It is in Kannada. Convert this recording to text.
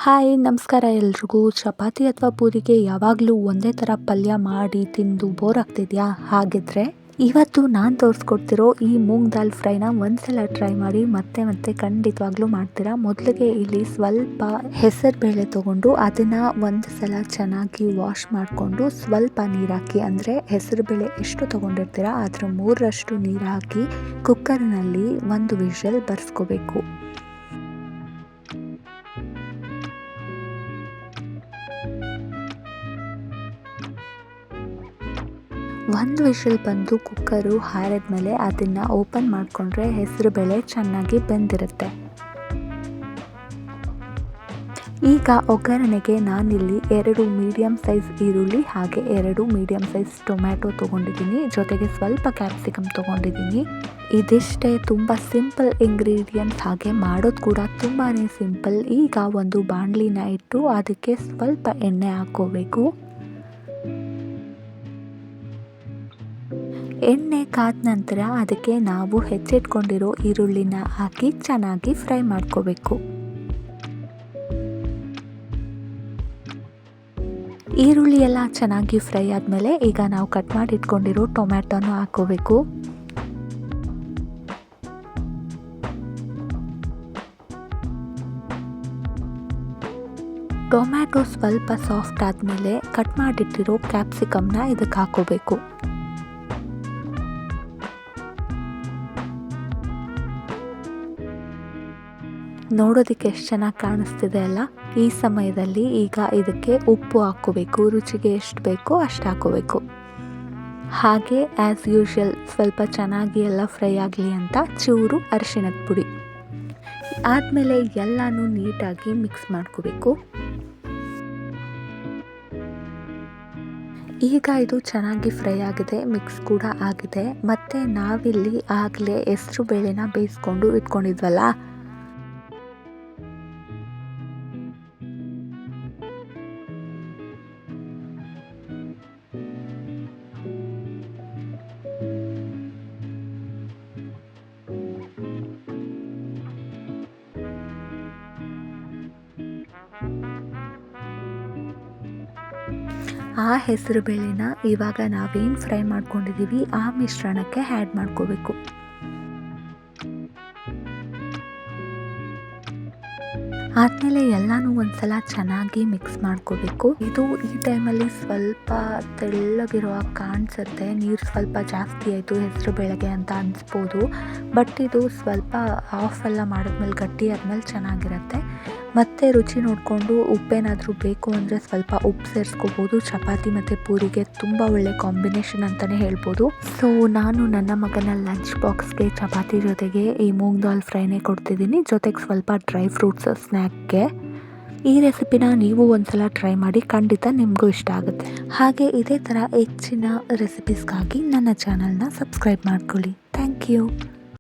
ಹಾಯ್ ನಮಸ್ಕಾರ ಎಲ್ರಿಗೂ. ಚಪಾತಿ ಅಥವಾ ಪೂರಿಗೆ ಯಾವಾಗಲೂ ಒಂದೇ ಥರ ಪಲ್ಯ ಮಾಡಿ ತಿಂದು ಬೋರ್ ಆಗ್ತಿದೆಯಾ? ಹಾಗಿದ್ರೆ ಇವತ್ತು ನಾನು ತೋರಿಸ್ಕೊಡ್ತಿರೋ ಈ ಮೂಂಗ್ ದಾಲ್ ಫ್ರೈನ ಒಂದ್ಸಲ ಟ್ರೈ ಮಾಡಿ ಮತ್ತೆ ಖಂಡಿತವಾಗ್ಲೂ ಮಾಡ್ತೀರಾ. ಮೊದಲಿಗೆ ಇಲ್ಲಿ ಸ್ವಲ್ಪ ಹೆಸರುಬೇಳೆ ತೊಗೊಂಡು ಅದನ್ನು ಒಂದು ಸಲ ಚೆನ್ನಾಗಿ ವಾಶ್ ಮಾಡಿಕೊಂಡು ಸ್ವಲ್ಪ ನೀರು ಹಾಕಿ, ಅಂದರೆ ಹೆಸರುಬೇಳೆ ಎಷ್ಟು ತೊಗೊಂಡಿರ್ತೀರಾ ಅದರ 3ರಷ್ಟು ನೀರು ಹಾಕಿ ಕುಕ್ಕರ್ನಲ್ಲಿ 1 ವಿಷಲ್ ಬರ್ಸ್ಕೋಬೇಕು. ಒಂದು ವಿಷಲ್ ಬಂದು ಕುಕ್ಕರು ಹಾರಿದ್ಮೇಲೆ ಅದನ್ನು ಓಪನ್ ಮಾಡಿಕೊಂಡ್ರೆ ಹೆಸರುಬೇಳೆ ಚೆನ್ನಾಗಿ ಬೆಂದಿರುತ್ತೆ. ಈಗ ಒಗ್ಗರಣೆಗೆ ನಾನಿಲ್ಲಿ 2 ಮೀಡಿಯಮ್ ಸೈಜ್ ಈರುಳ್ಳಿ ಹಾಗೆ 2 ಮೀಡಿಯಮ್ ಸೈಜ್ ಟೊಮ್ಯಾಟೊ ತೊಗೊಂಡಿದ್ದೀನಿ, ಜೊತೆಗೆ ಸ್ವಲ್ಪ ಕ್ಯಾಪ್ಸಿಕಮ್ ತೊಗೊಂಡಿದ್ದೀನಿ. ಇದಿಷ್ಟೇ, ತುಂಬ ಸಿಂಪಲ್ ಇಂಗ್ರೀಡಿಯೆಂಟ್ಸ್, ಹಾಗೆ ಮಾಡೋದು ಕೂಡ ತುಂಬಾ ಸಿಂಪಲ್. ಈಗ ಒಂದು ಬಾಣಲಿನ ಇಟ್ಟು ಅದಕ್ಕೆ ಸ್ವಲ್ಪ ಎಣ್ಣೆ ಹಾಕ್ಕೋಬೇಕು. ಎಣ್ಣೆ ಕಾದ ನಂತರ ಅದಕ್ಕೆ ನಾವು ಹೆಚ್ಚಿಟ್ಕೊಂಡಿರೋ ಈರುಳ್ಳಿನ ಹಾಕಿ ಚೆನ್ನಾಗಿ ಫ್ರೈ ಮಾಡ್ಕೋಬೇಕು. ಈರುಳ್ಳಿ ಎಲ್ಲ ಚೆನ್ನಾಗಿ ಫ್ರೈ ಆದಮೇಲೆ ಈಗ ನಾವು ಕಟ್ ಮಾಡಿ ಇಟ್ಕೊಂಡಿರೋ ಟೊಮ್ಯಾಟೊನ ಹಾಕೋಬೇಕು. ಟೊಮ್ಯಾಟೊ ಸ್ವಲ್ಪ ಸಾಫ್ಟ್ ಆದಮೇಲೆ ಕಟ್ ಮಾಡಿಟ್ಟಿರೋ ಕ್ಯಾಪ್ಸಿಕಮ್ನ ಇದಕ್ಕೆ ಹಾಕೋಬೇಕು. ನೋಡೋದಕ್ಕೆ ಎಷ್ಟು ಚೆನ್ನಾಗಿ ಕಾಣಿಸ್ತಿದೆ ಅಲ್ಲ. ಈ ಸಮಯದಲ್ಲಿ ಈಗ ಇದಕ್ಕೆ ಉಪ್ಪು ಹಾಕ್ಕೋಬೇಕು, ರುಚಿಗೆ ಎಷ್ಟು ಬೇಕೋ ಅಷ್ಟು ಹಾಕ್ಕೋಬೇಕು. ಹಾಗೆ ಆ್ಯಸ್ ಯೂಶುವಲ್ ಸ್ವಲ್ಪ ಚೆನ್ನಾಗಿ ಎಲ್ಲ ಫ್ರೈ ಆಗಲಿ ಅಂತ ಚೂರು ಅರಿಶಿಣದ ಪುಡಿ ಆದಮೇಲೆ ಎಲ್ಲನೂ ನೀಟಾಗಿ ಮಿಕ್ಸ್ ಮಾಡ್ಕೋಬೇಕು. ಈಗ ಇದು ಚೆನ್ನಾಗಿ ಫ್ರೈ ಆಗಿದೆ, ಮಿಕ್ಸ್ ಕೂಡ ಆಗಿದೆ. ಮತ್ತು ನಾವಿಲ್ಲಿ ಆಗಲೇ ಹೆಸರು ಬೇಳೆನ ಬೇಯಿಸ್ಕೊಂಡು ಇಟ್ಕೊಂಡಿದ್ವಲ್ಲ, ಆ ಹೆಸರು ಬೇಳೆನ ಇವಾಗ ನಾವೇನು ಫ್ರೈ ಮಾಡ್ಕೊಂಡಿದ್ದೀವಿ ಆ ಮಿಶ್ರಣಕ್ಕೆ ಆ್ಯಡ್ ಮಾಡ್ಕೋಬೇಕು. ಆದಮೇಲೆ ಎಲ್ಲನೂ ಒಂದ್ಸಲ ಚೆನ್ನಾಗಿ ಮಿಕ್ಸ್ ಮಾಡ್ಕೋಬೇಕು. ಇದು ಈ ಟೈಮಲ್ಲಿ ಸ್ವಲ್ಪ ತೆಳ್ಳಗಿರೋ ಕಾಣಿಸುತ್ತೆ, ನೀರು ಸ್ವಲ್ಪ ಜಾಸ್ತಿ ಆಯಿತು ಹೆಸರು ಬೇಳೆಗೆ ಅಂತ ಅನಿಸ್ಬೋದು. ಬಟ್ ಇದು ಸ್ವಲ್ಪ ಆಫ್ ಎಲ್ಲ ಮಾಡಿದ್ಮೇಲೆ ಗಟ್ಟಿ ಆದಮೇಲೆ ಚೆನ್ನಾಗಿರುತ್ತೆ. ಮತ್ತು ರುಚಿ ನೋಡಿಕೊಂಡು ಉಪ್ಪೇನಾದರೂ ಬೇಕು ಅಂದರೆ ಸ್ವಲ್ಪ ಉಪ್ಪು ಸೇರಿಸ್ಕೋಬೋದು. ಚಪಾತಿ ಮತ್ತು ಪೂರಿಗೆ ತುಂಬ ಒಳ್ಳೆ ಕಾಂಬಿನೇಷನ್ ಅಂತಲೇ ಹೇಳ್ಬೋದು. ಸೊ ನಾನು ನನ್ನ ಮಗನ ಲಂಚ್ ಬಾಕ್ಸ್ಗೆ ಚಪಾತಿ ಜೊತೆಗೆ ಈ ಮೂಂಗ್ ದಾಲ್ ಫ್ರೈನೇ ಕೊಡ್ತಿದ್ದೀನಿ, ಜೊತೆಗೆ ಸ್ವಲ್ಪ ಡ್ರೈ ಫ್ರೂಟ್ಸ್ ಸ್ನ್ಯಾಕ್ಗೆ. ಈ ರೆಸಿಪಿನ ನೀವು ಒಂದ್ಸಲ ಟ್ರೈ ಮಾಡಿ, ಖಂಡಿತ ನಿಮಗೂ ಇಷ್ಟ ಆಗುತ್ತೆ. ಹಾಗೆ ಇದೇ ಥರ ಹೆಚ್ಚಿನ ರೆಸಿಪೀಸ್ಗಾಗಿ ನನ್ನ ಚಾನಲ್ನ ಸಬ್ಸ್ಕ್ರೈಬ್ ಮಾಡ್ಕೊಳ್ಳಿ. Thank you.